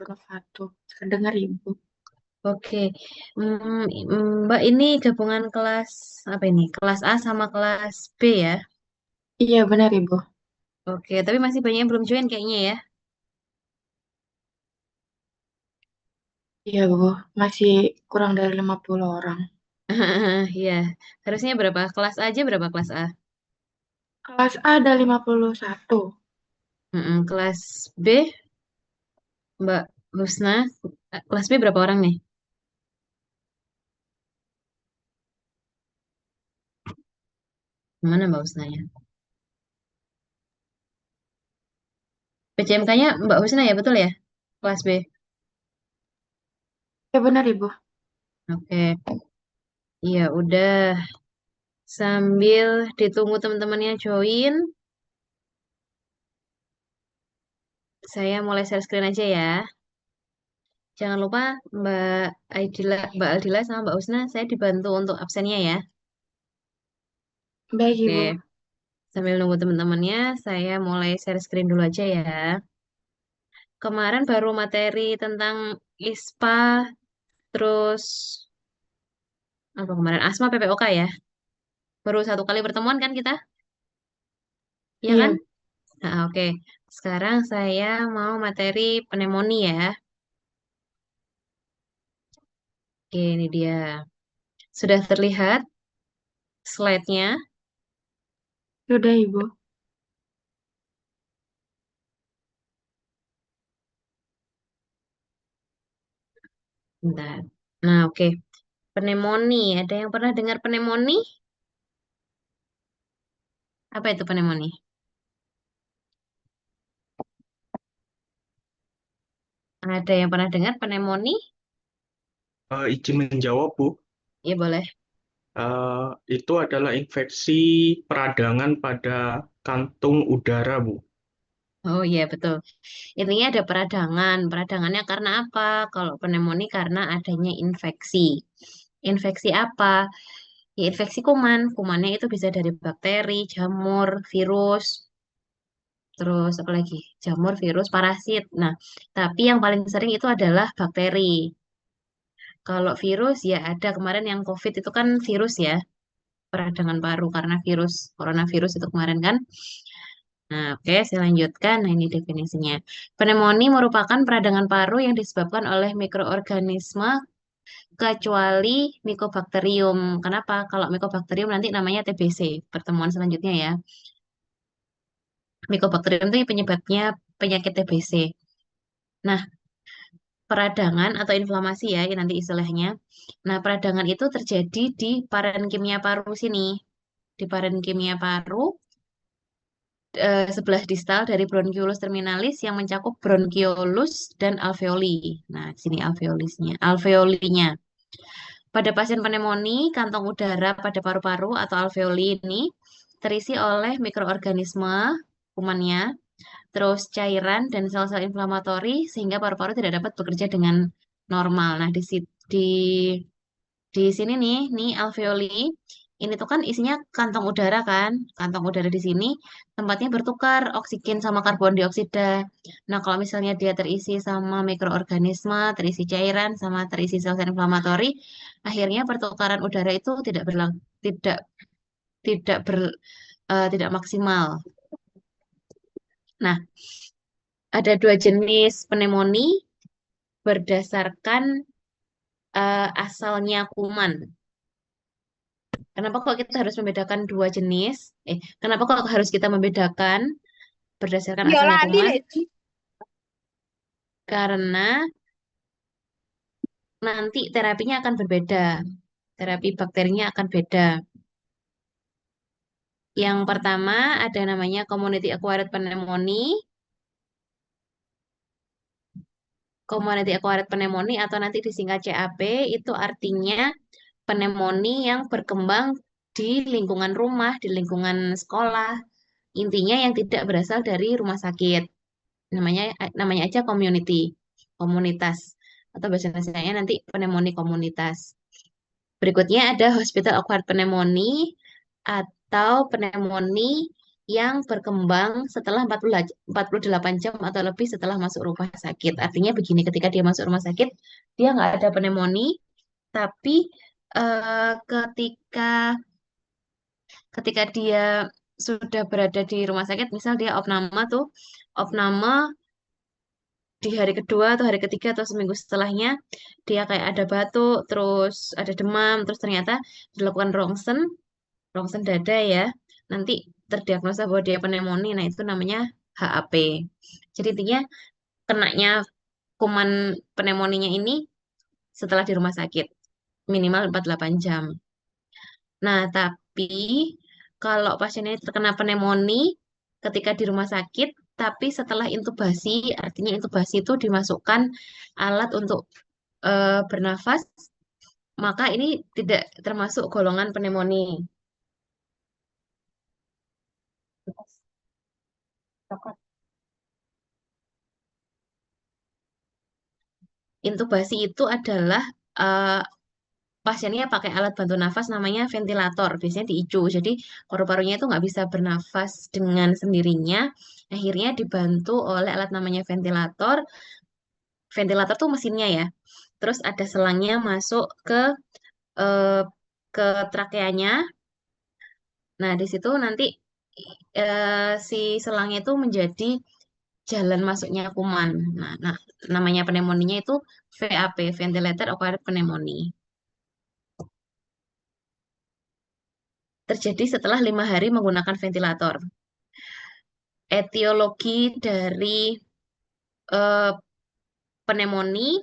wabarakatuh. Dengar Ibu. Oke, Mbak ini gabungan kelas apa ini? Kelas A sama kelas B ya? Iya benar Ibu. Oke, tapi masih banyak yang belum join kayaknya ya. Iya Bu, masih kurang dari 50 orang. Iya, harusnya berapa? Kelas A aja berapa kelas A? Kelas A ada 51. Kelas B, Mbak Husna, kelas B berapa orang nih? Mana Mbak Husnanya? PCMK-nya Mbak Husna ya, betul ya? Kelas B. Iya benar Ibu. Oke, iya udah. Sambil ditunggu teman-temannya join, saya mulai share screen aja ya. Jangan lupa Mbak Aldila sama Mbak Usna, saya dibantu untuk absennya ya. Baik Oke, Ibu. sambil nunggu teman-temannya, saya mulai share screen dulu aja ya. Kemarin baru materi tentang ISPA, terus apa kemarin ASMA PPOK ya. Baru satu kali pertemuan kan kita, ya kan? Iya. Nah, oke. Sekarang saya mau materi pneumonia ya. Oke, ini dia. Sudah terlihat slide-nya. Sudah Ibu. Bentar. Nah, oke. Pneumonia. Ada yang pernah dengar pneumonia? Apa itu pneumonia? Ada yang pernah dengar pneumonia? Izin menjawab, Bu. Iya boleh. Itu adalah infeksi peradangan pada kantung udara, Bu. Oh iya betul. Intinya ada peradangan. Peradangannya karena apa? Kalau pneumonia karena adanya infeksi. Infeksi apa? Ya infeksi kuman. Kumannya itu bisa dari bakteri, jamur, virus, terus apa lagi? Jamur, virus, parasit. Nah, tapi yang paling sering itu adalah bakteri. Kalau virus ya ada kemarin yang COVID itu kan virus ya, peradangan paru karena virus coronavirus itu kemarin kan. Nah, oke, saya lanjutkan. Nah, ini definisinya. Pneumonia merupakan peradangan paru yang disebabkan oleh mikroorganisme kecuali Mycobacterium. Kenapa? Kalau Mycobacterium nanti namanya TBC, pertemuan selanjutnya ya. Mycobacterium itu penyebabnya penyakit TBC. Nah, peradangan atau inflamasi ya, ini nanti istilahnya. Nah, peradangan itu terjadi di parenkimia paru sini. Di parenkimia paru sebelah distal dari bronchiolus terminalis yang mencakup bronchiolus dan alveoli. Nah, di sini alveolinya. Pada pasien pneumonia, kantong udara pada paru-paru atau alveoli ini terisi oleh mikroorganisme kumannya, terus cairan dan sel-sel inflamatori sehingga paru-paru tidak dapat bekerja dengan normal. Nah, di sini nih alveoli ini tuh kan isinya kantong udara kan. Kantong udara di sini tempatnya bertukar oksigen sama karbon dioksida. Nah, kalau misalnya dia terisi sama mikroorganisme, terisi cairan sama terisi sel-sel inflamatori, akhirnya pertukaran udara itu tidak tidak ber tidak maksimal. Nah, ada dua jenis pneumonia berdasarkan asalnya kuman. Kenapa kok kita harus membedakan dua jenis? Kenapa kok harus kita membedakan berdasarkan Iya asalnya lali kuman? deh. Karena nanti terapinya akan berbeda. Terapi bakterinya akan beda. Yang pertama ada namanya community acquired pneumonia. Community acquired pneumonia atau nanti disingkat CAP itu artinya pneumonia yang berkembang di lingkungan rumah, di lingkungan sekolah. Intinya yang tidak berasal dari rumah sakit. Namanya aja community, komunitas atau bahasa Indonesianya nanti pneumonia komunitas. Berikutnya ada hospital acquired pneumonia atau pneumonia yang berkembang setelah 48 jam atau lebih setelah masuk rumah sakit. Artinya begini, ketika dia masuk rumah sakit, dia nggak ada pneumonia, tapi ketika ketika dia sudah berada di rumah sakit, misal dia opname tuh, opname di hari kedua atau hari ketiga atau seminggu setelahnya, dia kayak ada batuk, terus ada demam, terus ternyata dilakukan rongsen, rongsen dada ya, nanti terdiagnosa bahwa dia pneumonia, nah itu namanya HAP. Jadi intinya kenanya kuman pneumonia ini setelah di rumah sakit, minimal 48 jam. Nah, tapi kalau pasien ini terkena pneumonia ketika di rumah sakit, tapi setelah intubasi, artinya intubasi itu dimasukkan alat untuk bernafas, maka ini tidak termasuk golongan pneumonia. Intubasi itu adalah eh, pasiennya pakai alat bantu nafas namanya ventilator, biasanya di ICU. Jadi paru-parunya itu nggak bisa bernafas dengan sendirinya, akhirnya dibantu oleh alat namanya ventilator. Ventilator tuh mesinnya ya. Terus ada selangnya masuk eh, ke trakeanya. Nah, di situ nanti si selangnya itu menjadi jalan masuknya kuman. Nah, namanya pneumonia itu VAP, Ventilator Acquired Pneumonia. Terjadi setelah 5 hari menggunakan ventilator. Etiologi dari eh, pneumonia,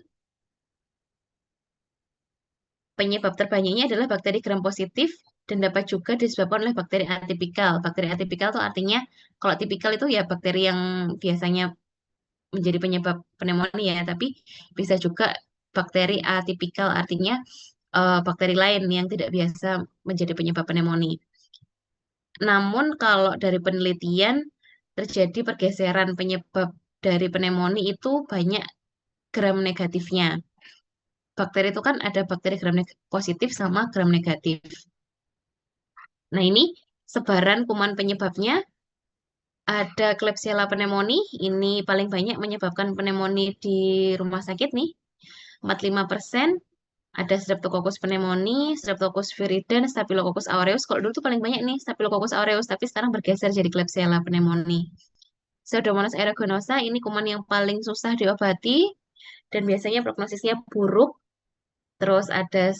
penyebab terbanyaknya adalah bakteri gram positif dan dapat juga disebabkan oleh bakteri atipikal. Bakteri atipikal itu artinya, kalau tipikal itu ya bakteri yang biasanya menjadi penyebab pneumonia ya, tapi bisa juga bakteri atipikal, artinya bakteri lain yang tidak biasa menjadi penyebab pneumonia. Namun kalau dari penelitian terjadi pergeseran penyebab dari pneumonia itu banyak gram negatifnya. Bakteri itu kan ada bakteri gram positif sama gram negatif. Nah, ini sebaran kuman penyebabnya ada Klebsiella pneumoniae, ini paling banyak menyebabkan pneumonia di rumah sakit nih, 45%. Ada Streptococcus pneumoniae, Streptococcus viridans, Staphylococcus aureus. Kalau dulu tuh paling banyak nih Staphylococcus aureus, tapi sekarang bergeser jadi Klebsiella pneumoniae. Pseudomonas aeruginosa ini kuman yang paling susah diobati dan biasanya prognosisnya buruk. Terus ada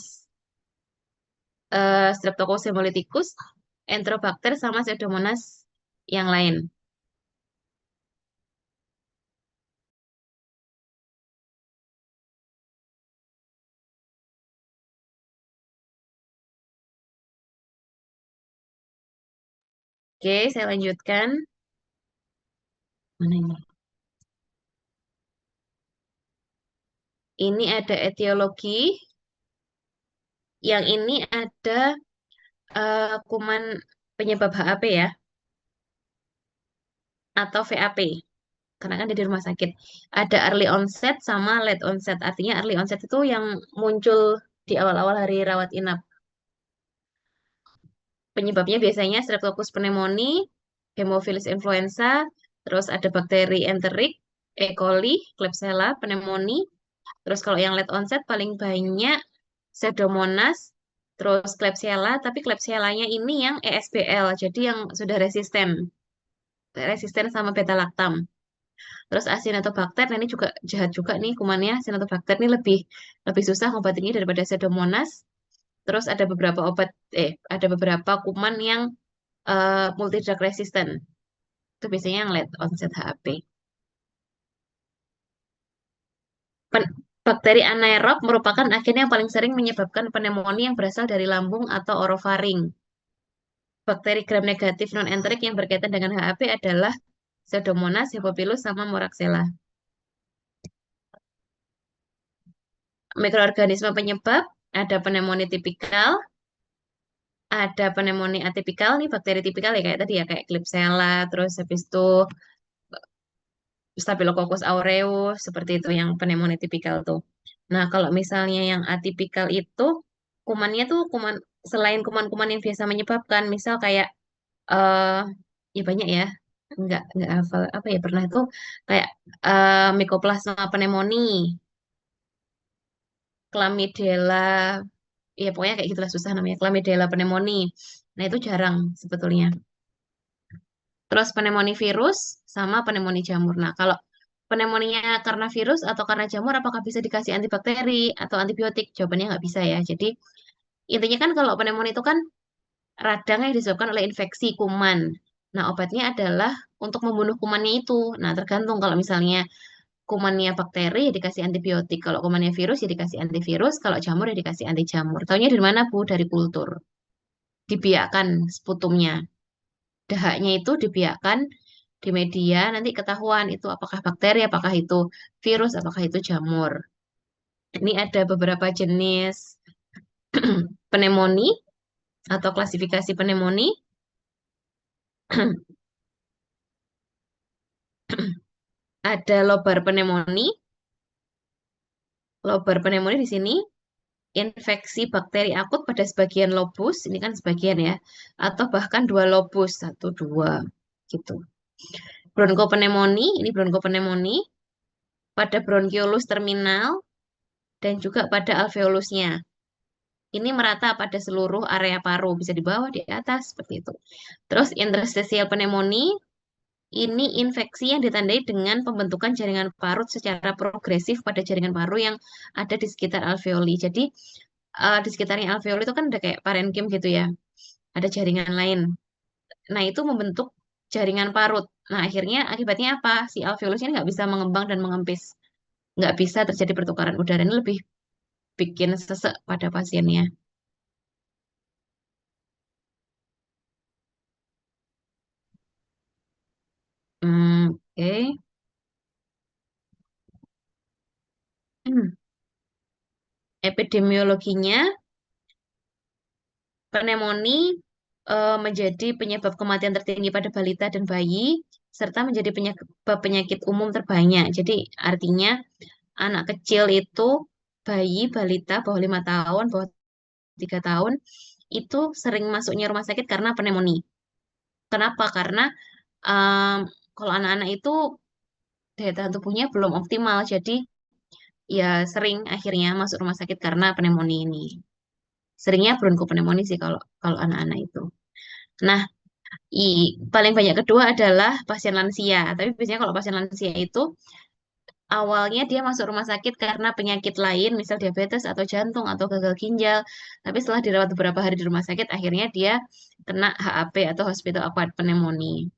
Streptococcus hemolyticus, Enterobacter, sama Pseudomonas yang lain. Oke, saya lanjutkan. Mana ini? Ini ada etiologi. Yang ini ada kuman penyebab HAP ya, atau VAP. Karena kan dia di rumah sakit. Ada early onset sama late onset. Artinya early onset itu yang muncul di awal-awal hari rawat inap. Penyebabnya biasanya Streptococcus pneumoniae, Haemophilus influenza, terus ada bakteri enterik, E. coli, Klebsiella pneumoniae. Terus kalau yang late onset paling banyak Pseudomonas, terus Klebsiella, tapi Klebsiellanya ini yang ESBL, jadi yang sudah resisten, resisten sama beta laktam. Terus Acinetobacter, nah ini juga jahat juga nih kumannya. Acinetobacter ini lebih lebih susah ngobatinnya daripada Pseudomonas. Terus ada beberapa kuman yang multi drug resistant. Itu biasanya yang late onset HAP. Bakteri anaerob merupakan agen yang paling sering menyebabkan pneumonia yang berasal dari lambung atau orofaring. Bakteri gram negatif non-enterik yang berkaitan dengan HAP adalah Pseudomonas, Haemophilus, sama Moraxella. Mikroorganisme penyebab ada pneumonia tipikal, ada pneumonia atipikal nih, bakteri tipikal ya kayak tadi ya, kayak Klebsiella, terus habis itu Staphylococcus aureus, seperti itu yang pneumonia tipikal tuh. Nah, kalau misalnya yang atipikal itu kumannya tuh kuman, selain kuman-kuman yang biasa menyebabkan, misal kayak eh Ya banyak ya. Enggak hafal apa ya pernah itu kayak Mycoplasma pneumonia, Chlamydella, ya pokoknya kayak gitulah susah namanya, Chlamydella pneumonia. Nah, itu jarang sebetulnya. Terus pneumonia virus sama pneumonia jamur. Nah, kalau pneumonia karena virus atau karena jamur, apakah bisa dikasih antibakteri atau antibiotik? Jawabannya nggak bisa ya. Jadi intinya kan kalau pneumonia itu kan radang yang disebabkan oleh infeksi kuman. Nah, obatnya adalah untuk membunuh kumannya itu. Nah, tergantung kalau misalnya kumannya bakteri ya dikasih antibiotik. Kalau kumannya virus ya dikasih antivirus. Kalau jamur ya dikasih anti jamur. Taunya dari mana, Bu? Dari kultur. Dibiarkan sputumnya. Dahaknya itu dibiarkan di media, nanti ketahuan itu apakah bakteri, apakah itu virus, apakah itu jamur. Ini ada beberapa jenis pneumonia atau klasifikasi pneumonia. Ada lobar pneumonia. Lobar pneumonia di sini infeksi bakteri akut pada sebagian lobus, ini kan sebagian ya, atau bahkan dua lobus, satu dua gitu. Bronkopneumonia, ini bronkopneumonia pada bronkiolus terminal dan juga pada alveolusnya. Ini merata pada seluruh area paru, bisa di bawah, di atas, seperti itu. Terus interstitial pneumonia, ini infeksi yang ditandai dengan pembentukan jaringan parut secara progresif pada jaringan paru yang ada di sekitar alveoli. Jadi di sekitarnya alveoli itu kan ada kayak parenkim gitu ya, ada jaringan lain. Nah, itu membentuk jaringan parut. Nah, akhirnya akibatnya apa? Si alveolus ini nggak bisa mengembang dan mengempis. Nggak bisa terjadi pertukaran udara. Ini lebih bikin sesek pada pasiennya. Oke. Epidemiologinya, pneumonia menjadi penyebab kematian tertinggi pada balita dan bayi, serta menjadi penyebab penyakit umum terbanyak. Jadi artinya anak kecil itu, bayi, balita, bawah 5 tahun, bawah 3 tahun, itu sering masuknya rumah sakit karena pneumonia. Kenapa? Karena em, kalau anak-anak itu daya tahan tubuhnya belum optimal, jadi ya sering akhirnya masuk rumah sakit karena pneumonia ini. Seringnya bronkopneumonia sih kalau kalau anak-anak itu. Nah, paling banyak kedua adalah pasien lansia. Tapi biasanya kalau pasien lansia itu awalnya dia masuk rumah sakit karena penyakit lain, misal diabetes atau jantung atau gagal ginjal. Tapi setelah dirawat beberapa hari di rumah sakit, akhirnya dia kena HAP atau Hospital Acquired Pneumonia.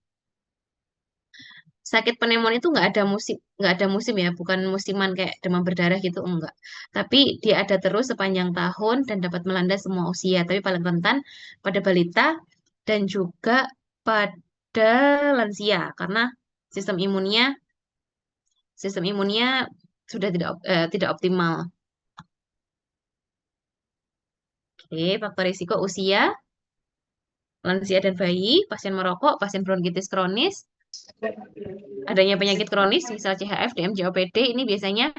Sakit pneumonia itu nggak ada musim ya, bukan musiman kayak demam berdarah gitu, enggak. Tapi dia ada terus sepanjang tahun dan dapat melanda semua usia. Tapi paling rentan pada balita dan juga pada lansia karena sistem imunnya sistem imunnya sudah tidak optimal. Oke, faktor risiko usia, lansia dan bayi, pasien merokok, pasien bronkitis kronis, adanya penyakit kronis, misal CHF, DMJ, OPD, ini biasanya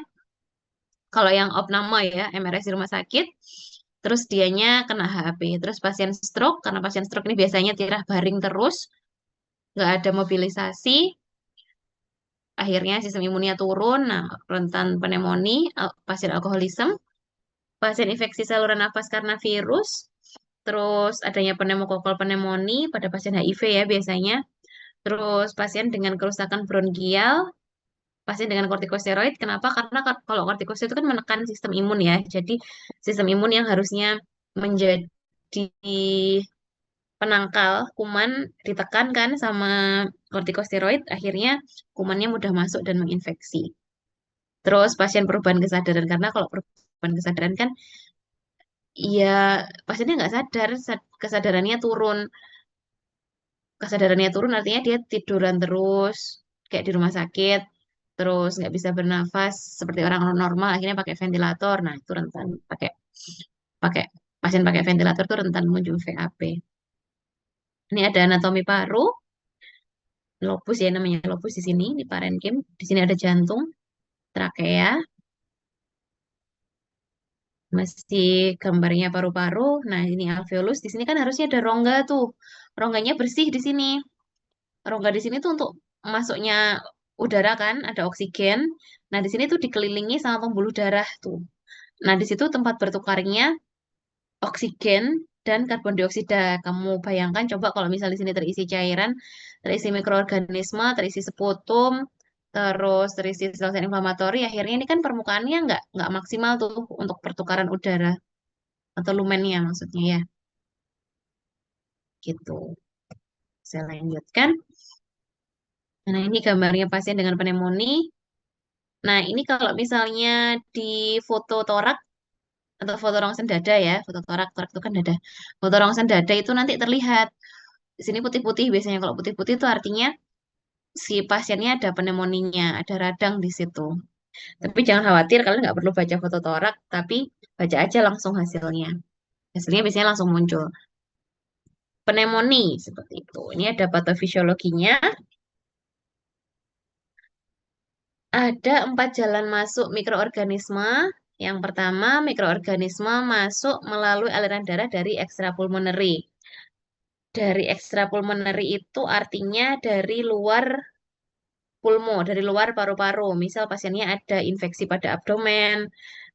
kalau yang opname ya, MRS di rumah sakit, terus dianya kena HAP. Terus pasien stroke, karena pasien stroke ini biasanya tirah baring terus, nggak ada mobilisasi, akhirnya sistem imunnya turun, nah rentan pneumonia, pasien alkoholisme, pasien infeksi saluran nafas karena virus, terus adanya pneumokokal pneumonia pada pasien HIV ya biasanya, terus pasien dengan kerusakan bronkial, pasien dengan kortikosteroid. Kenapa? Karena kalau kortikosteroid itu kan menekan sistem imun ya. Jadi sistem imun yang harusnya menjadi penangkal kuman ditekan kan sama kortikosteroid, akhirnya kumannya mudah masuk dan menginfeksi. Terus pasien perubahan kesadaran, karena kalau perubahan kesadaran kan ya pasiennya nggak sadar, kesadarannya turun. Kesadarannya turun artinya dia tiduran terus kayak di rumah sakit, terus nggak bisa bernafas seperti orang normal, akhirnya pakai ventilator. Nah, itu rentan pakai pakai pasien pakai ventilator itu rentan muncul VAP. Ini ada anatomi paru, lobus ya namanya, lobus di sini di parenkim. Di sini ada jantung, trakea, masih gambarnya paru-paru. Nah, ini alveolus. Di sini kan harusnya ada rongga tuh. Rongganya bersih di sini. Rongga di sini tuh untuk masuknya udara kan, ada oksigen. Nah, di sini tuh dikelilingi sama pembuluh darah tuh. Nah, di situ tempat bertukarnya oksigen dan karbon dioksida. Kamu bayangkan coba kalau misalnya di sini terisi cairan, terisi mikroorganisme, terisi sputum, terus terisi sel-sel inflamatori, akhirnya ini kan permukaannya nggak maksimal tuh untuk pertukaran udara atau lumennya maksudnya ya, gitu. Saya lanjutkan. Nah, ini gambarnya pasien dengan pneumonia. Nah, ini kalau misalnya di foto torak atau foto rongsen dada ya, foto torak, torak itu kan dada. Foto rongsen dada itu nanti terlihat di sini putih-putih biasanya. Kalau putih-putih itu artinya si pasiennya ada pneumonia, ada radang di situ. Tapi jangan khawatir, kalian nggak perlu baca foto torak, tapi baca aja langsung hasilnya. Hasilnya biasanya langsung muncul. Pneumonia seperti itu. Ini ada patofisiologinya. Ada 4 jalan masuk mikroorganisme. Yang pertama, mikroorganisme masuk melalui aliran darah dari ekstrapulmoneri. Dari ekstrapulmoneri itu artinya dari luar pulmo, dari luar paru-paru. Misal pasiennya ada infeksi pada abdomen,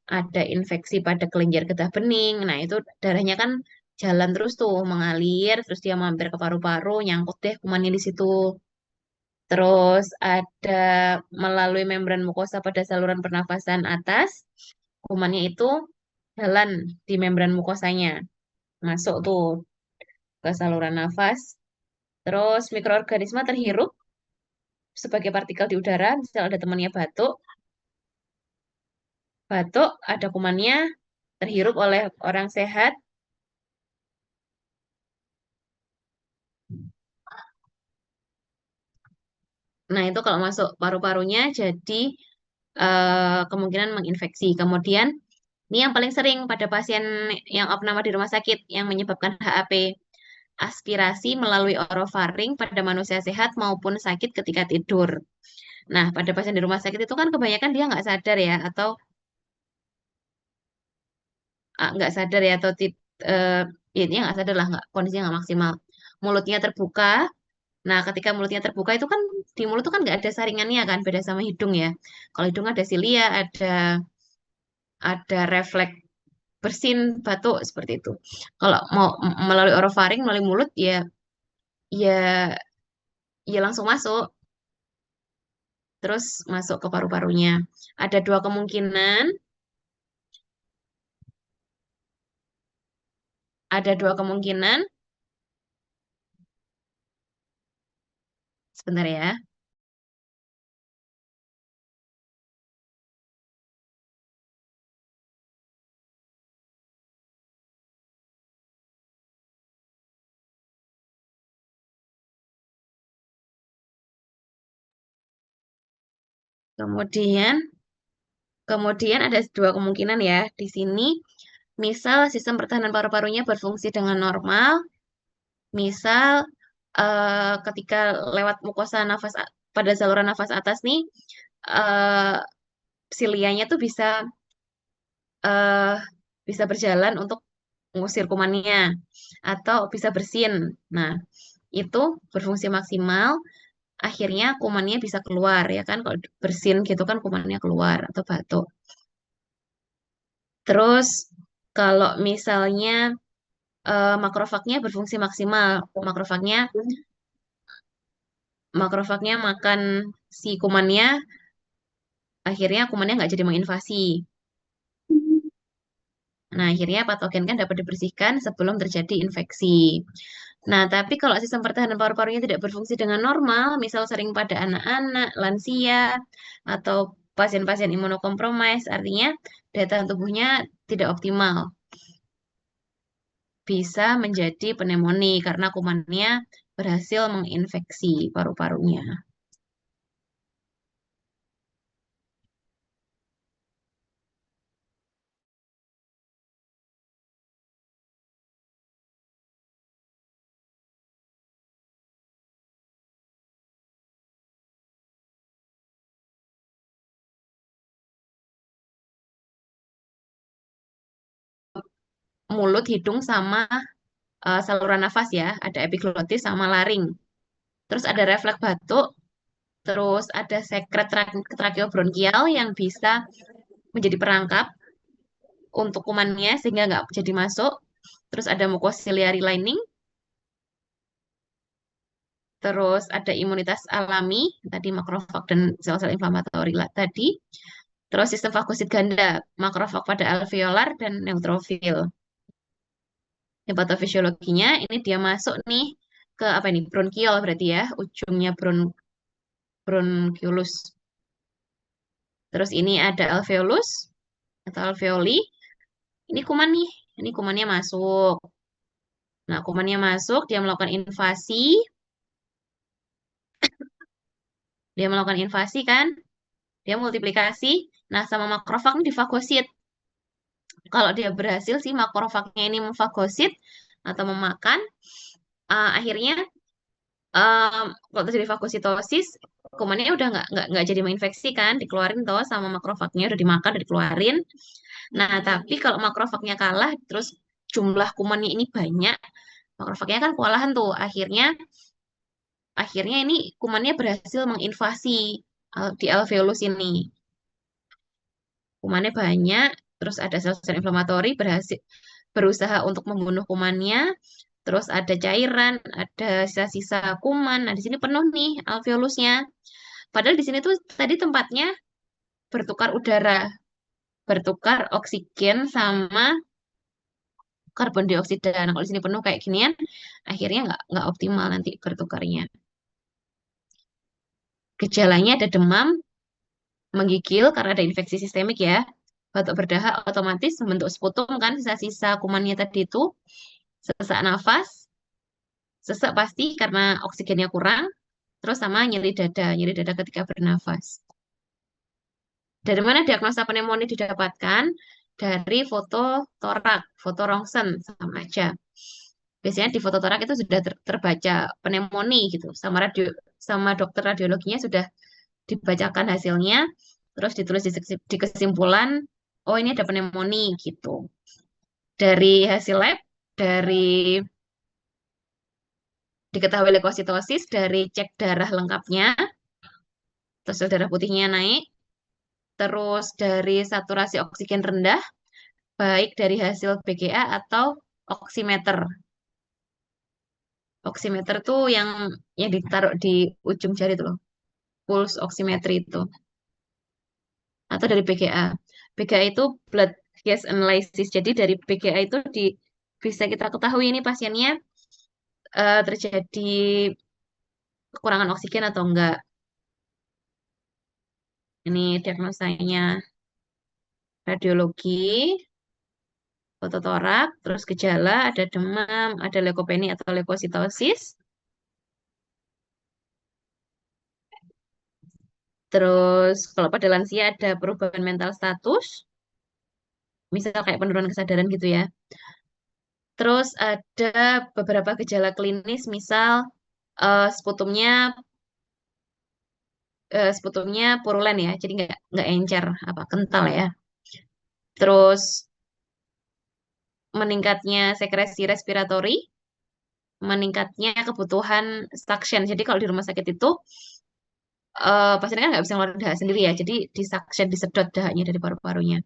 ada infeksi pada kelenjar getah bening. Nah, itu darahnya kan jalan terus tuh, mengalir, terus dia mampir ke paru-paru, nyangkut deh kumannya di situ. Terus ada melalui membran mukosa pada saluran pernafasan atas, kumannya itu jalan di membran mukosanya, masuk tuh ke saluran nafas. Terus mikroorganisme terhirup sebagai partikel di udara, misal ada temannya batuk, batuk ada kumannya terhirup oleh orang sehat. Nah, itu kalau masuk paru-parunya jadi kemungkinan menginfeksi. Kemudian ini yang paling sering pada pasien yang opname di rumah sakit yang menyebabkan HAP. Aspirasi melalui orofaring pada manusia sehat maupun sakit ketika tidur. Nah, pada pasien di rumah sakit itu kan kebanyakan dia nggak sadar ya, atau nggak sadar ya, atau eh, ya, dia nggak sadar lah, nggak kondisinya nggak maksimal. Mulutnya terbuka. Nah, ketika mulutnya terbuka itu kan di mulut itu kan nggak ada saringannya kan, beda sama hidung ya. Kalau hidung ada silia, ada refleks bersin, batuk seperti itu. Kalau mau melalui orofaring, melalui mulut ya, ya, ya langsung masuk. Terus masuk ke paru-parunya. Ada dua kemungkinan, ada dua kemungkinan. Sebentar ya. Kemudian, kemudian ada dua kemungkinan ya. Di sini, misal sistem pertahanan paru-parunya berfungsi dengan normal, misal ketika lewat mukosa nafas pada saluran nafas atas nih, eh, silianya tuh eh, bisa berjalan untuk mengusir kumannya atau bisa bersin. Nah, itu berfungsi maksimal, akhirnya kumannya bisa keluar ya kan, kalau bersin gitu kan kumannya keluar atau batuk. Terus kalau misalnya makrofagnya berfungsi maksimal, makrofagnya makrofagnya makan si kumannya, akhirnya kumannya nggak jadi menginvasi. Nah, akhirnya patogen kan dapat dibersihkan sebelum terjadi infeksi. Nah, tapi kalau sistem pertahanan paru-parunya tidak berfungsi dengan normal, misal sering pada anak-anak, lansia, atau pasien-pasien imunokompromis, artinya daya tahan tubuhnya tidak optimal. Bisa menjadi pneumonia karena kumannya berhasil menginfeksi paru-parunya. Mulut, hidung, sama saluran nafas ya, ada epiglotis sama laring. terus ada refleks batuk, terus ada sekret tracheobronchial yang bisa menjadi perangkap untuk kumannya sehingga nggak jadi masuk. Terus ada mucociliary lining, terus ada imunitas alami, tadi makrofag dan sel-sel inflamatori tadi. Terus sistem fagosit ganda, makrofag pada alveolar dan neutrofil. Yang patofisiologinya ini dia masuk nih ke apa ini? Bronkiol berarti ya, ujungnya bronchiolus. Terus ini ada alveolus atau alveoli. Ini kuman nih, ini kumannya masuk. Nah, kumannya masuk, dia melakukan invasi kan, dia multiplikasi. Nah, sama makrofag ini difagosit. Kalau dia berhasil sih makrofagnya ini memfagosit atau memakan, akhirnya kalau terjadi fagositosis, kumannya udah nggak jadi menginfeksi kan, dikeluarin toh sama makrofagnya udah dimakan, udah dikeluarin. Nah, tapi kalau makrofagnya kalah, terus jumlah kumannya ini banyak, makrofagnya kan kewalahan tuh. Akhirnya ini kumannya berhasil menginvasi di alveolus ini. Kumannya banyak, terus ada sel-sel inflamatori berusaha untuk membunuh kumannya, terus ada cairan, ada sisa-sisa kuman. Nah, di sini penuh nih alveolusnya. Padahal di sini tuh tadi tempatnya bertukar udara, bertukar oksigen sama karbon dioksida. Nah, kalau di sini penuh kayak ginian, akhirnya nggak optimal nanti bertukarnya. Gejalanya ada demam, menggigil karena ada infeksi sistemik ya. Batuk berdahak otomatis membentuk sputum kan sisa-sisa kumannya tadi itu. Sesak nafas, sesak pasti karena oksigennya kurang. Terus sama nyeri dada ketika bernafas. Dari mana diagnosa pneumonia didapatkan? Dari foto torak, foto rongsen sama aja. Biasanya di foto torak itu sudah terbaca pneumonia gitu, sama dokter radiologinya sudah dibacakan hasilnya, terus ditulis di kesimpulan, oh ini ada pneumonia gitu. Dari hasil lab, dari diketahui leukositosis, dari cek darah lengkapnya, terus sel darah putihnya naik, terus dari saturasi oksigen rendah, baik dari hasil BGA atau oximeter. Oximeter tuh yang ditaruh di ujung jari tuh loh, pulse oximetry itu, atau dari BGA. BGA itu blood gas analysis. Jadi dari BGA itu bisa kita ketahui ini pasiennya terjadi kekurangan oksigen atau enggak. Ini diagnosanya radiologi, fototorak, terus gejala, ada demam, ada leukopenia atau leukositosis. Terus kalau pada lansia ada perubahan mental status, misal kayak penurunan kesadaran gitu ya. Terus ada beberapa gejala klinis, misal eh, sputumnya sputumnya purulen ya, jadi nggak encer apa kental ya. Terus meningkatnya sekresi respiratori, meningkatnya kebutuhan suction. Jadi kalau di rumah sakit itu pasien kan nggak bisa ngeluarin dahak sendiri ya, jadi di suction, disedot dahaknya dari paru-parunya.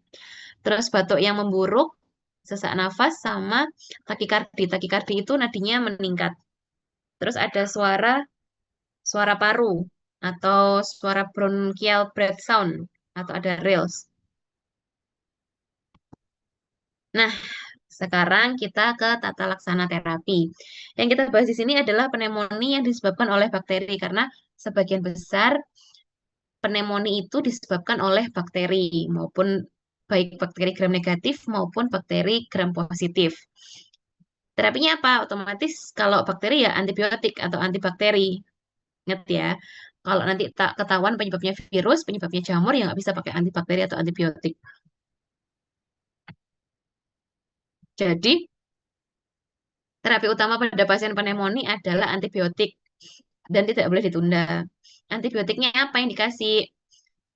Terus batuk yang memburuk, sesak nafas, sama takikardi. Takikardi itu nadinya meningkat. Terus ada suara suara paru atau suara bronchial breath sound atau ada rills. Nah, sekarang kita ke tata laksana terapi. Yang kita bahas di sini adalah pneumonia yang disebabkan oleh bakteri karena sebagian besar pneumonia itu disebabkan oleh bakteri maupun baik bakteri gram negatif maupun bakteri gram positif. Terapinya apa? Otomatis kalau bakteri ya antibiotik atau antibakteri. Ingat ya, kalau nanti tak ketahuan penyebabnya virus, penyebabnya jamur, ya nggak bisa pakai antibakteri atau antibiotik. Jadi, terapi utama pada pasien pneumonia adalah antibiotik dan tidak boleh ditunda. Antibiotiknya apa yang dikasih?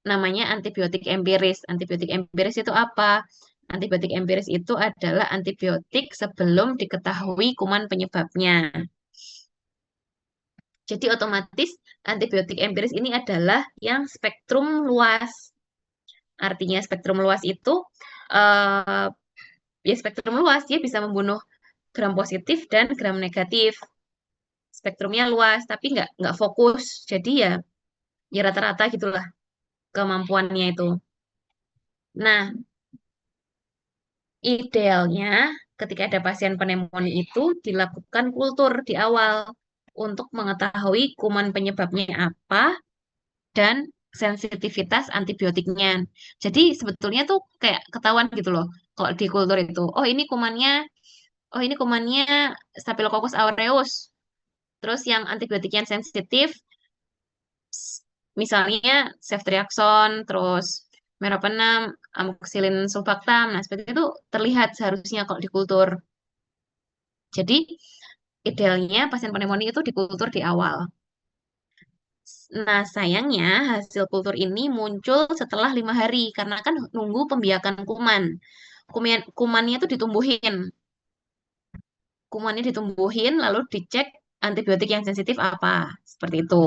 Namanya antibiotik empiris. Antibiotik empiris itu apa? Antibiotik empiris itu adalah antibiotik sebelum diketahui kuman penyebabnya. Jadi otomatis antibiotik empiris ini adalah yang spektrum luas. Artinya spektrum luas itu eh, ya spektrum luas, dia bisa membunuh gram positif dan gram negatif. Spektrumnya luas, tapi nggak fokus. Jadi ya rata-rata gitulah kemampuannya itu. Nah, idealnya ketika ada pasien pneumonia itu dilakukan kultur di awal untuk mengetahui kuman penyebabnya apa dan sensitivitas antibiotiknya. Jadi sebetulnya tuh kayak ketahuan gitu loh. Kalau di kultur itu, oh ini kumannya Staphylococcus aureus. Terus yang antibiotik yang sensitif, misalnya ceftriaxone, terus meropenem, amoxicillin sulfaktam. Nah, seperti itu terlihat seharusnya kalau di kultur. Jadi idealnya pasien pneumonia itu dikultur di awal. Nah, sayangnya hasil kultur ini muncul setelah 5 hari karena kan nunggu pembiakan kuman. Kumannya itu ditumbuhin, kumannya ditumbuhin lalu dicek antibiotik yang sensitif apa, seperti itu.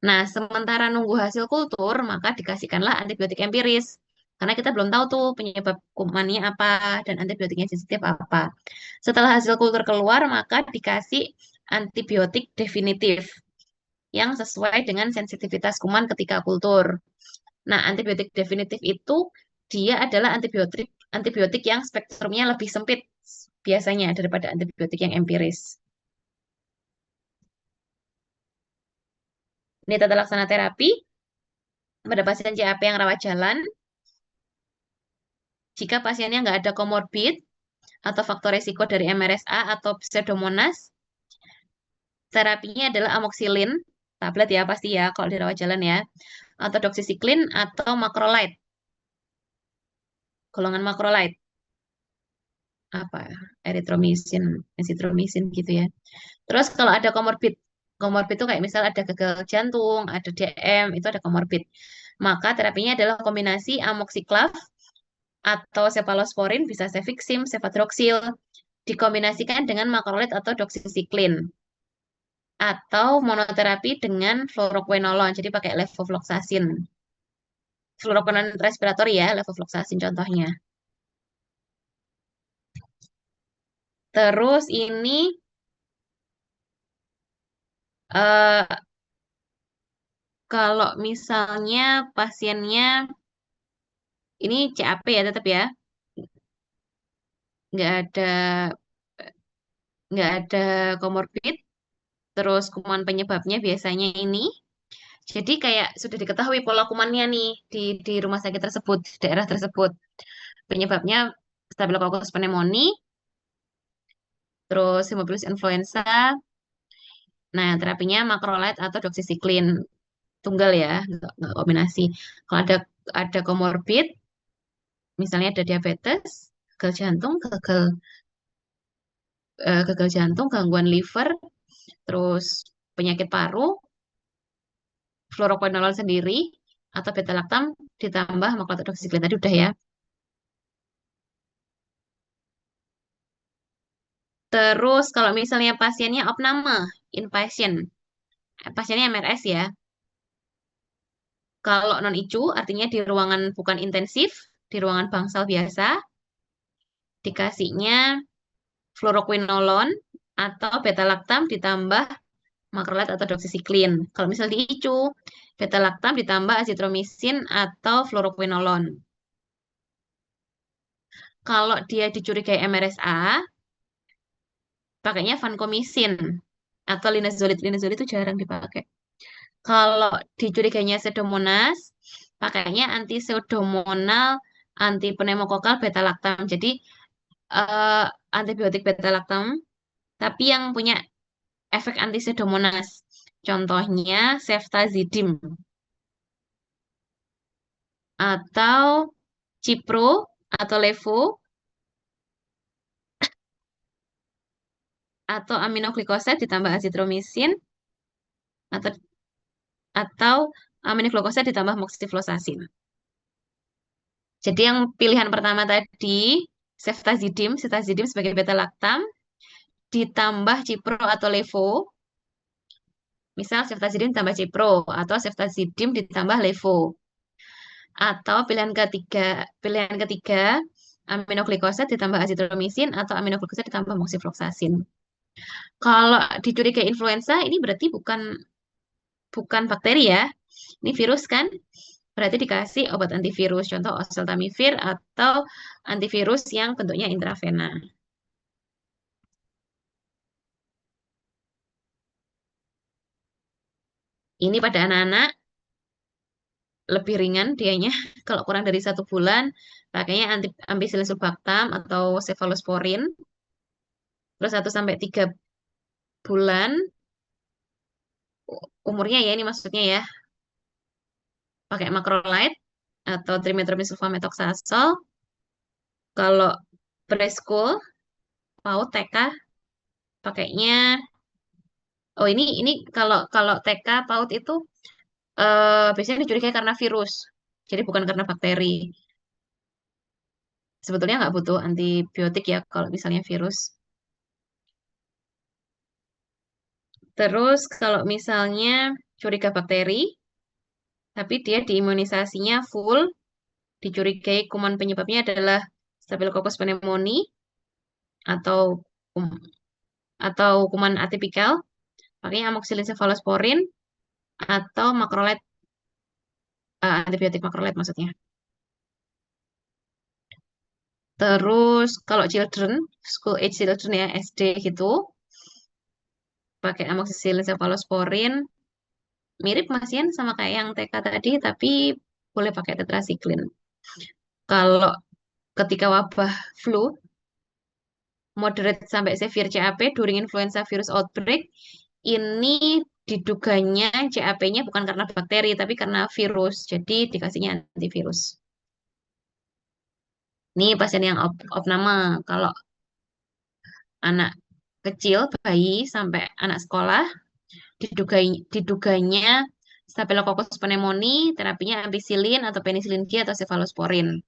Nah, sementara nunggu hasil kultur, maka dikasihkanlah antibiotik empiris. Karena kita belum tahu tuh penyebab kumannya apa dan antibiotiknya sensitif apa. Setelah hasil kultur keluar, maka dikasih antibiotik definitif yang sesuai dengan sensitivitas kuman ketika kultur. Nah, antibiotik definitif itu dia adalah antibiotik antibiotik yang spektrumnya lebih sempit biasanya daripada antibiotik yang empiris. Ini tata laksana terapi pada pasien CAP yang rawat jalan. Jika pasiennya nggak ada komorbid atau faktor resiko dari MRSA atau Pseudomonas, terapinya adalah amoxicillin, tablet ya pasti ya kalau dirawat jalan ya, atau doxycycline atau macrolide, golongan macrolide, apa erythromycin, azithromycin gitu ya. Terus kalau ada komorbid, komorbid itu kayak misal ada gagal jantung, ada DM, itu ada komorbid. Maka terapinya adalah kombinasi amoxiclav atau cephalosporin, bisa cefixim, cefadroxil, dikombinasikan dengan macrolide atau doxycycline. Atau monoterapi dengan fluoroquinolone, jadi pakai levofloxacin. Fluoroquinolone respirator ya, levofloxacin contohnya. Terus ini eh, kalau misalnya pasiennya ini CAP ya tetap ya, nggak ada nggak ada komorbid, terus kuman penyebabnya biasanya ini. Jadi kayak sudah diketahui pola kumannya nih di rumah sakit tersebut, di daerah tersebut. Penyebabnya Staphylococcus pneumoniae, terus Haemophilus influenza. Nah, terapinya macrolide atau doxycycline tunggal ya, nggak kombinasi. Kalau ada komorbid, misalnya ada diabetes, gagal jantung, gangguan liver, terus penyakit paru, fluoroquinolone sendiri atau beta lactam ditambah macrolide doxycycline tadi udah ya. Terus kalau misalnya pasiennya opname, inpatient, pasiennya MRS ya. Kalau non ICU artinya di ruangan bukan intensif, di ruangan bangsal biasa, dikasihnya fluoroquinolone atau beta lactam ditambah macrolide atau doxycycline. Kalau misal di ICU, beta lactam ditambah azithromycin atau fluoroquinolone. Kalau dia dicurigai MRSA, pakainya vancomycin atau linezolid. Linezolid itu jarang dipakai. Kalau dicurigainya Pseudomonas, pakainya anti pseudomonal, anti pneumokokal beta lactam. Jadi eh, antibiotik beta lactam, tapi yang punya efek anti pseudomonas. Contohnya ceftazidime atau Cipro atau Levo atau aminoglycoside ditambah azithromycin atau atau aminoglycoside ditambah moxifloxacin. Jadi yang pilihan pertama tadi ceftazidime sebagai beta lactam ditambah Cipro atau Levo Misal ceftazidime ditambah cipro atau ceftazidime ditambah levo. Atau pilihan ketiga aminoglikosa ditambah azitromisin atau aminoglikosa ditambah moxifloxacin. Kalau dicurigai influenza ini berarti bukan bukan bakteri ya. Ini virus kan? Berarti dikasih obat antivirus, contoh oseltamivir atau antivirus yang bentuknya intravena. Ini pada anak-anak lebih ringan dianya. Kalau kurang dari 1 bulan, pakainya ampicillin sulbactam atau cefalosporin. Terus 1 sampai 3 bulan, umurnya ya ini maksudnya ya, pakai macrolide atau trimethoprim sulfamethoxazole. Kalau preschool, PAUD, TK, pakainya, oh ini kalau kalau TK, PAUD itu biasanya dicurigai karena virus. Jadi bukan karena bakteri. Sebetulnya nggak butuh antibiotik ya kalau misalnya virus. Terus kalau misalnya curiga bakteri, tapi dia diimunisasinya full, dicurigai kuman penyebabnya adalah Staphylococcus pneumoniae atau kum- atau kuman atipikal, pakainya amoxicillin cephalosporin atau macrolide, antibiotik macrolide maksudnya. Terus kalau children, school age children ya, SD gitu, pakai amoxicillin cephalosporin, mirip masian sama kayak yang TK tadi, tapi boleh pakai tetracycline. Kalau ketika wabah flu, moderate sampai severe CAP during influenza virus outbreak, ini diduganya CAP-nya bukan karena bakteri, tapi karena virus. Jadi dikasihnya antivirus. Ini pasien yang opname. Kalau anak kecil, bayi sampai anak sekolah, diduganya Staphylococcus pneumoniae, terapinya ampicillin atau penicillin G atau cefalosporin.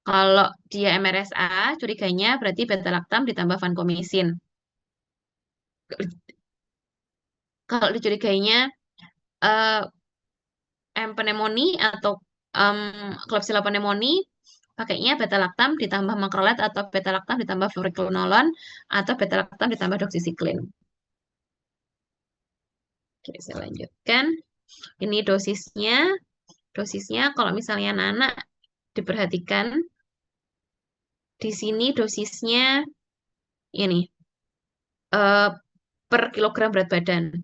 Kalau dia MRSA, curiganya berarti beta-lactam ditambah vancomycin. Kalau dicurigainya eh, pneumonia atau em, Klebsiella pneumoniae, pakainya beta-lactam ditambah macrolide atau beta-lactam ditambah fluoroquinolone atau beta-lactam ditambah doxycycline. Oke, saya lanjutkan. Ini dosisnya. Dosisnya kalau misalnya anak-anak diperhatikan, di sini dosisnya ini eh, per kilogram berat badan.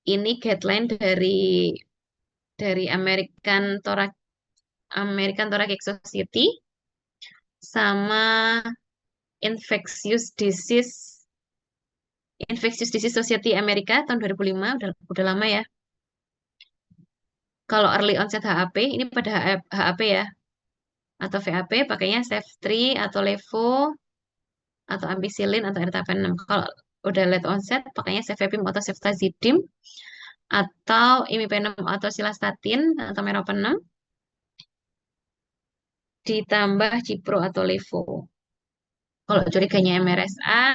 Ini guideline dari American Thoracic Society sama Infectious Disease Infectious Disease Society Amerika tahun 2005, udah lama ya. Kalau early onset HAP, ini pada HAP ya, atau VAP pakainya Cef3 atau Levo atau ampicillin atau ertapenem 6. Kalau udah late onset pakainya Cefepime atau ceftazidime atau imipenem atau silastatin atau meropenem ditambah cipro atau levo. Kalau curiganya MRSA,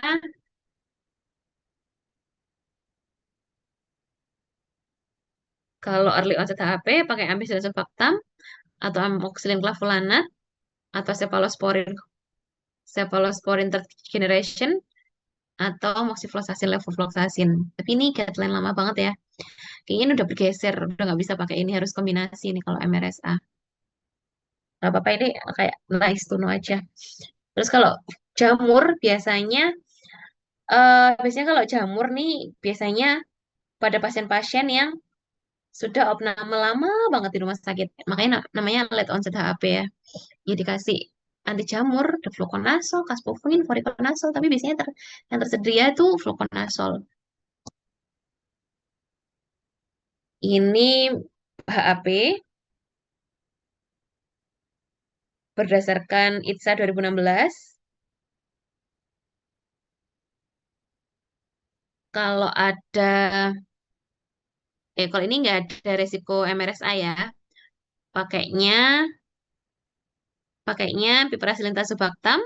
kalau early onset HAP pakai ampicillin sulfactam atau amoxicillin clavulanate atau cephalosporin third generation atau moxifloxacin levofloxacin. Tapi ini guideline lama banget ya. Kayaknya ini udah bergeser, udah nggak bisa pakai ini, harus kombinasi nih kalau MRSA. Gak apa-apa ini kayak nice to know aja. Terus kalau jamur biasanya kalau jamur nih biasanya pada pasien-pasien yang sudah opname lama banget di rumah sakit. Makanya namanya late onset HAP ya. Ya dikasih anti jamur, ada fluconazole, caspofungin, voriconazole, tapi biasanya yang tersedia itu fluconazole. Ini HAP berdasarkan ITSA 2016. Kalau ada, kalau ini nggak ada resiko MRSA ya, pakainya Pakainya piperacillin tazobactam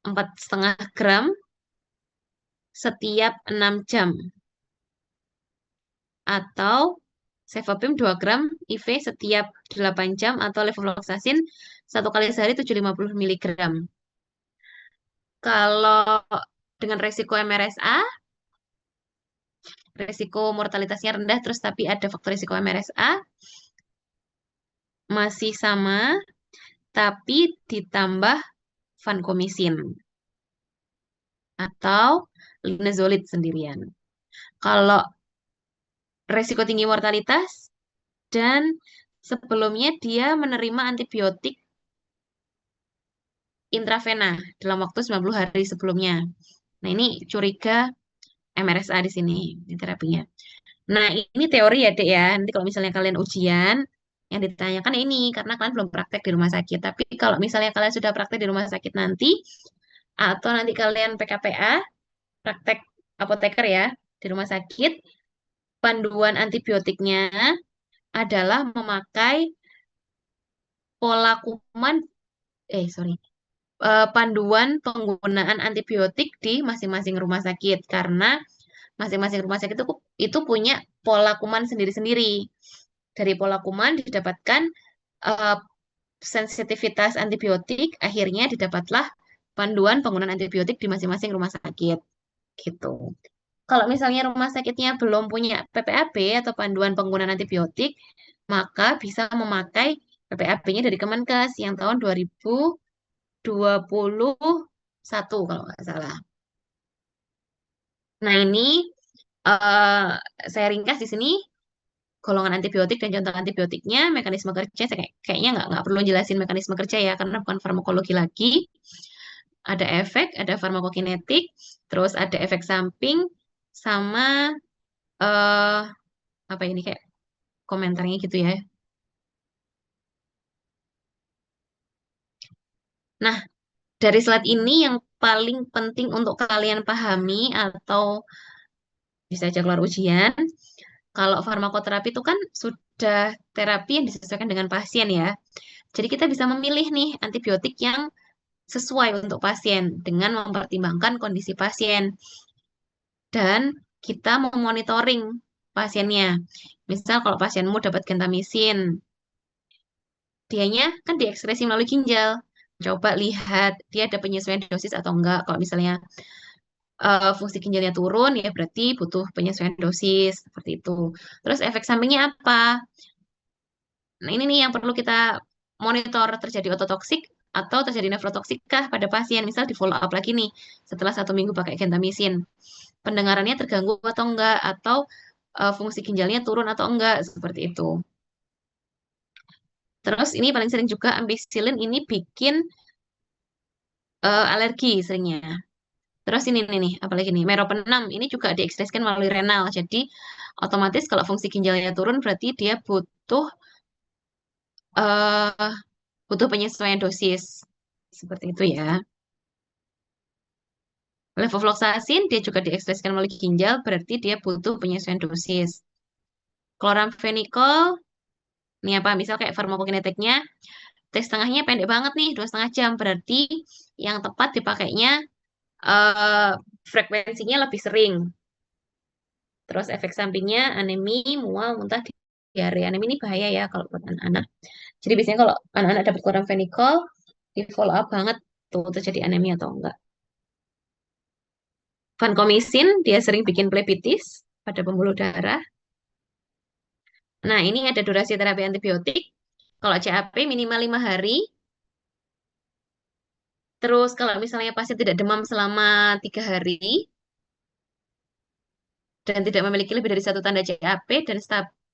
4,5 gram setiap 6 jam. Atau Cefepime 2 gram IV setiap 8 jam atau levofloxacin 1 kali sehari 750 mg. Kalau dengan resiko MRSA, resiko mortalitasnya rendah terus tapi ada faktor resiko MRSA masih sama tapi ditambah vancomycin atau linezolid sendirian. Kalau resiko tinggi mortalitas dan sebelumnya dia menerima antibiotik intravena dalam waktu 90 hari sebelumnya. Nah, ini curiga MRSA di sini, di terapinya. Nah, ini teori ya, Dek ya. Nanti kalau misalnya kalian ujian, yang ditanyakan ini, karena kalian belum praktek di rumah sakit. Tapi kalau misalnya kalian sudah praktek di rumah sakit nanti, atau nanti kalian PKPA, praktek apoteker ya, di rumah sakit, panduan antibiotiknya adalah memakai pola kuman, sorry, panduan penggunaan antibiotik di masing-masing rumah sakit karena masing-masing rumah sakit itu punya pola kuman sendiri-sendiri. Dari pola kuman didapatkan eh, sensitivitas antibiotik, akhirnya didapatlah panduan penggunaan antibiotik di masing-masing rumah sakit gitu. Kalau misalnya rumah sakitnya belum punya PPAB atau panduan penggunaan antibiotik, maka bisa memakai PPAB-nya dari Kemenkes yang tahun 2021 kalau nggak salah. Nah, ini eh, saya ringkas di sini golongan antibiotik dan contoh antibiotiknya, mekanisme kerja. Saya kayaknya nggak perlu jelasin mekanisme kerja ya, karena bukan farmakologi lagi. Ada efek, ada farmakokinetik, terus ada efek samping, sama eh apa ini kayak komentarnya gitu ya. Nah, dari slide ini yang paling penting untuk kalian pahami atau bisa aja keluar ujian, kalau farmakoterapi itu kan sudah terapi yang disesuaikan dengan pasien ya. Jadi kita bisa memilih nih antibiotik yang sesuai untuk pasien dengan mempertimbangkan kondisi pasien dan kita memonitoring pasiennya. Misal kalau pasienmu dapat gentamicin, dianya kan diekspresi melalui ginjal. Coba lihat dia ada penyesuaian dosis atau enggak. Kalau misalnya fungsi ginjalnya turun, ya berarti butuh penyesuaian dosis seperti itu. Terus efek sampingnya apa? Nah, ini nih yang perlu kita monitor, terjadi ototoksik atau terjadi nefrotoksik kah pada pasien. Misal di follow up lagi nih setelah 1 minggu pakai gentamicin. Pendengarannya terganggu atau enggak, atau fungsi ginjalnya turun atau enggak, seperti itu. Terus ini paling sering juga ampicillin ini bikin alergi seringnya. Terus ini nih, apalagi nih, meropenem ini juga diekspresikan melalui renal. Jadi otomatis kalau fungsi ginjalnya turun berarti dia eh, butuh penyesuaian dosis. Seperti itu ya. Levofloxacin dia juga diekspresikan melalui ginjal berarti dia butuh penyesuaian dosis. Chloramphenicol ini apa? Misal kayak farmakokinetiknya T setengahnya pendek banget nih, 2,5 jam. Berarti yang tepat dipakainya eh, frekuensinya lebih sering. Terus efek sampingnya anemi, mual, muntah, diare. Anemi ini bahaya ya kalau buat anak-anak. Jadi biasanya kalau anak-anak dapat chloramphenicol, di follow up banget tuh terjadi anemi atau enggak. Vancomycin, dia sering bikin plebitis pada pembuluh darah. Nah, ini ada durasi terapi antibiotik. Kalau CAP minimal 5 hari. Terus kalau misalnya pasien tidak demam selama 3 hari, dan tidak memiliki lebih dari satu tanda CAP dan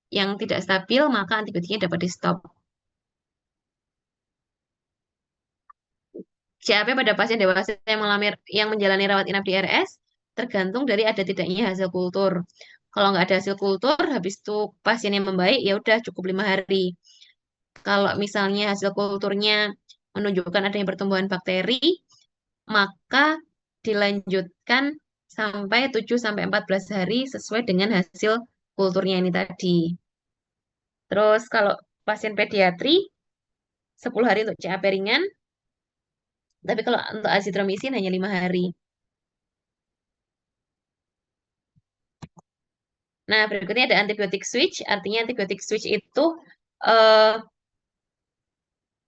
yang tidak stabil, maka antibiotiknya dapat di stop. CAP pada pasien dewasa yang menjalani rawat inap di RS tergantung dari ada tidaknya hasil kultur. Kalau nggak ada hasil kultur, habis itu pasien yang membaik, ya udah cukup 5 hari. Kalau misalnya hasil kulturnya menunjukkan adanya pertumbuhan bakteri, maka dilanjutkan sampai 7 sampai 14 hari sesuai dengan hasil kulturnya ini tadi. Terus kalau pasien pediatri 10 hari untuk CAP ringan, tapi kalau untuk azitromisin hanya 5 hari. Nah, berikutnya ada antibiotik switch. Artinya antibiotik switch itu eh,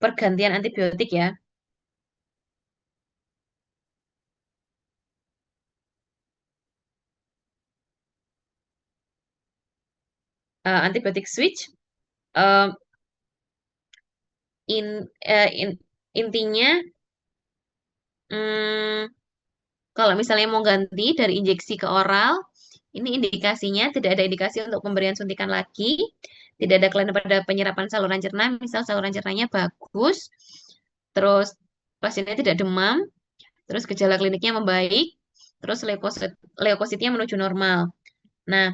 pergantian antibiotik ya. Antibiotik switch eh, in, intinya hmm, kalau misalnya mau ganti dari injeksi ke oral, ini indikasinya tidak ada indikasi untuk pemberian suntikan lagi, tidak ada kelainan pada penyerapan saluran cerna, misal saluran cernanya bagus, terus pasiennya tidak demam, terus gejala kliniknya membaik, terus leukositnya menuju normal. Nah,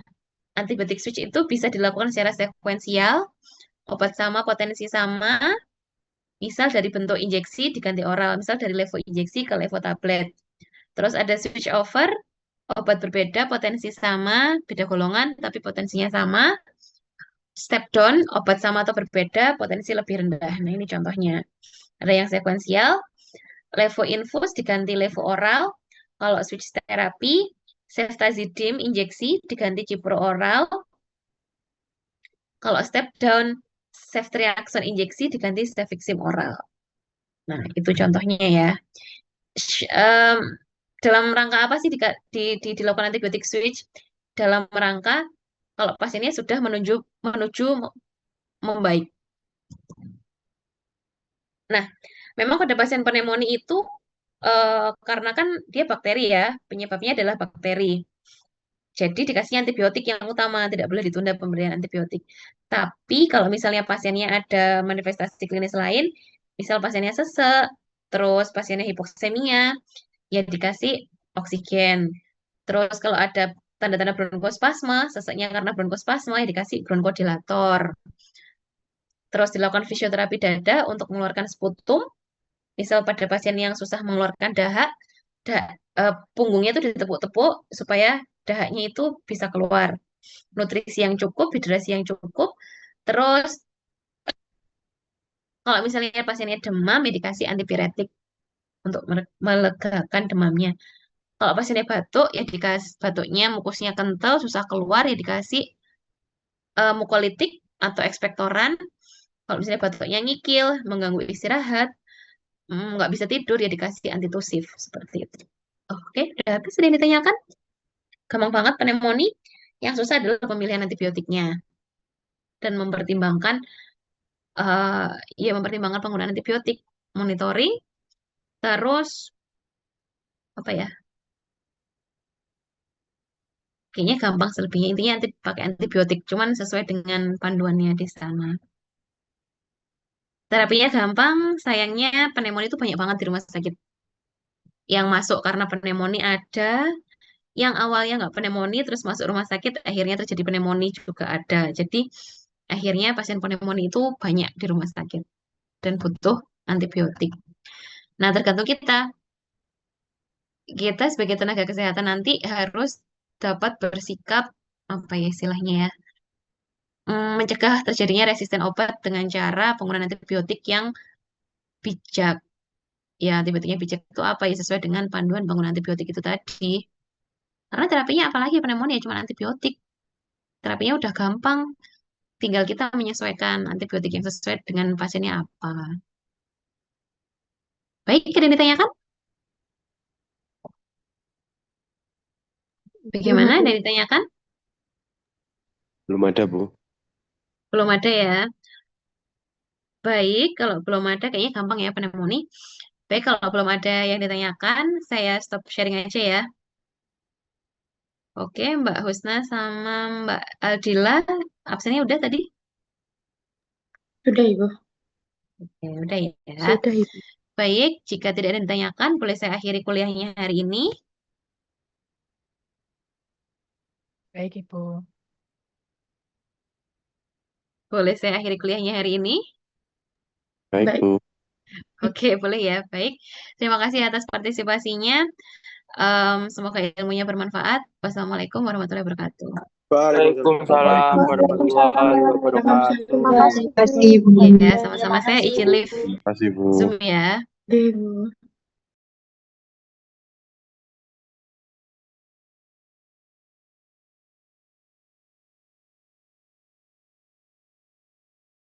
antibiotik switch itu bisa dilakukan secara sekuensial, obat sama, potensi sama, misal dari bentuk injeksi diganti oral, misal dari levo injeksi ke levo tablet. Terus ada switch over, obat berbeda, potensi sama, beda golongan, tapi potensinya sama. Step down, obat sama atau berbeda, potensi lebih rendah. Nah, ini contohnya. Ada yang sekuensial, levo infus diganti levo oral. Kalau switch terapi, ceftazidime injeksi diganti cipro oral. Kalau step down, ceftriaxone injeksi diganti cefixim oral. Nah, itu contohnya ya. Sh- em, dalam rangka apa sih dilakukan antibiotik switch? Dalam rangka kalau pasiennya sudah menuju membaik. Nah, memang pada pasien pneumonia itu karena kan dia bakteri ya, penyebabnya adalah bakteri. Jadi dikasih antibiotik yang utama, tidak boleh ditunda pemberian antibiotik. Tapi kalau misalnya pasiennya ada manifestasi klinis lain, misal pasiennya sesek, terus pasiennya hipoksemia, ya dikasih oksigen. Terus kalau ada tanda-tanda bronkospasma, seseknya karena bronkospasma, ya dikasih bronkodilator. Terus dilakukan fisioterapi dada untuk mengeluarkan sputum. Misal pada pasien yang susah mengeluarkan dahak, punggungnya itu ditepuk-tepuk supaya dahaknya itu bisa keluar. Nutrisi yang cukup, hidrasi yang cukup. Terus kalau misalnya pasiennya demam, ya dikasih antipiretik untuk melegakan demamnya. Kalau pasiennya batuk, ya dikasih batuknya, mukusnya kental, susah keluar, ya dikasih mukolitik atau ekspektoran. Kalau misalnya batuknya ngikil, mengganggu istirahat, nggak bisa tidur, ya dikasih antitusif seperti itu. Oke, udah habis ada yang ditanyakan? Gampang banget pneumonia. Yang susah adalah pemilihan antibiotiknya dan eh, mempertimbangkan penggunaan antibiotik, monitoring, terus apa ya? Kayaknya gampang selebihnya. Intinya pakai antibiotik, cuman sesuai dengan panduannya di sana. Terapinya gampang, sayangnya pneumonia itu banyak banget di rumah sakit. Yang masuk karena pneumonia ada, yang awalnya nggak pneumonia terus masuk rumah sakit, akhirnya terjadi pneumonia juga ada. Jadi akhirnya pasien pneumonia itu banyak di rumah sakit dan butuh antibiotik. Nah, tergantung kita. Kita sebagai tenaga kesehatan nanti harus dapat bersikap apa ya istilahnya ya, mencegah terjadinya resisten obat dengan cara penggunaan antibiotik yang bijak. Ya, antibiotiknya bijak itu apa ya sesuai dengan panduan penggunaan antibiotik itu tadi. Karena terapinya apalagi pneumonia cuma antibiotik. Terapinya udah gampang, tinggal kita menyesuaikan antibiotik yang sesuai dengan pasiennya apa. Baik, ada yang ditanyakan? Belum Bagaimana? ada. Ada yang ditanyakan? Belum ada, Bu. Belum ada ya. Baik, kalau belum ada kayaknya gampang ya pneumonia. Baik, kalau belum ada yang ditanyakan, saya stop sharing aja ya. Oke, Mbak Husna sama Mbak Aldila, absennya udah tadi? Sudah, Ibu. Oke, udah ya. Sudah, Ibu. Baik, jika tidak ada yang ditanyakan, boleh saya akhiri kuliahnya hari ini. Baik, Ibu. Boleh saya akhiri kuliahnya hari ini? Baik, Baik. Bu. Oke, boleh ya. Baik, terima kasih atas partisipasinya. Semoga ilmunya bermanfaat. Wassalamualaikum warahmatullahi wabarakatuh. Waalaikumsalam warahmatullahi wabarakatuh. Terima kasih. Ya, sama-sama. Saya izin live Terima kasih, Bu. Zoom ya. Deh, Bu.